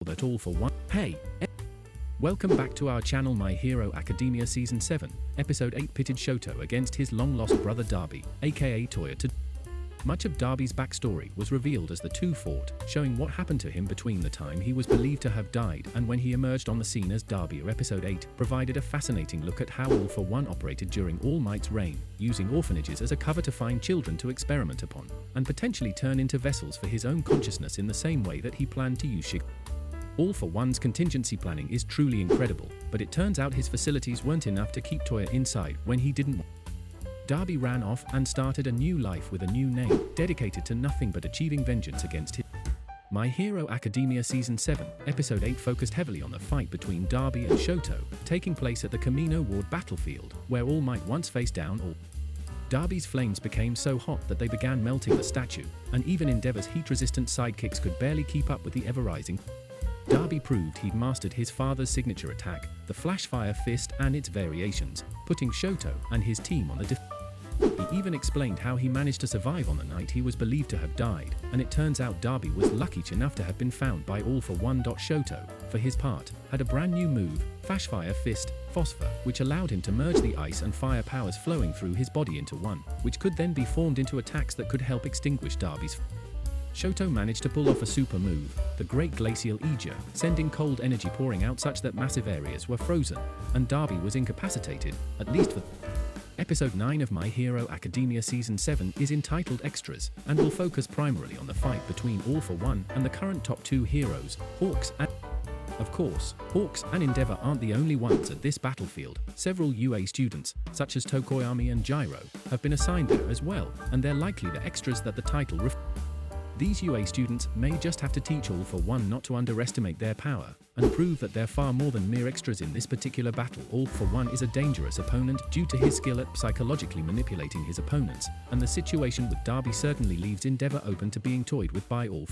that All for One. Hey! Welcome back to our channel. My Hero Academia Season 7, Episode 8 pitted Shoto against his long-lost brother Dabi, aka Toya. Much of Dabi's backstory was revealed as the two fought, showing what happened to him between the time he was believed to have died and when he emerged on the scene as Dabi. Episode 8 provided a fascinating look at how All for One operated during All Might's reign, using orphanages as a cover to find children to experiment upon, and potentially turn into vessels for his own consciousness in the same way that he planned to use Shig. All for One's contingency planning is truly incredible, but it turns out his facilities weren't enough to keep Toya inside when he didn't. Dabi ran off and started a new life with a new name, dedicated to nothing but achieving vengeance against him. My Hero Academia Season 7, Episode 8 focused heavily on the fight between Dabi and Shoto, taking place at the Camino Ward battlefield, where All Might once faced down All. Dabi's flames became so hot that they began melting the statue, and even Endeavor's heat-resistant sidekicks could barely keep up with the ever-rising. Dabi proved he'd mastered his father's signature attack, the Flashfire Fist and its variations, putting Shoto and his team on the defensive. He even explained how he managed to survive on the night he was believed to have died, and it turns out Dabi was lucky enough to have been found by All for One. Shoto, for his part, had a brand new move, Flashfire Fist, Phosphor, which allowed him to merge the ice and fire powers flowing through his body into one, which could then be formed into attacks that could help extinguish Dabi's. Shoto managed to pull off a super move, the Great Glacial Aegir, sending cold energy pouring out such that massive areas were frozen, and Dabi was incapacitated, at least for. Episode 9 of My Hero Academia Season 7 is entitled Extras, and will focus primarily on the fight between All for One and the current top two heroes, Hawks and. Of course, Hawks and Endeavor aren't the only ones at this battlefield. Several UA students, such as Tokoyami and Gyro, have been assigned there as well, and they're likely the extras that the title refers. These UA students may just have to teach All for One not to underestimate their power, and prove that they're far more than mere extras in this particular battle. All for One is a dangerous opponent due to his skill at psychologically manipulating his opponents, and the situation with Dabi certainly leaves Endeavor open to being toyed with by All.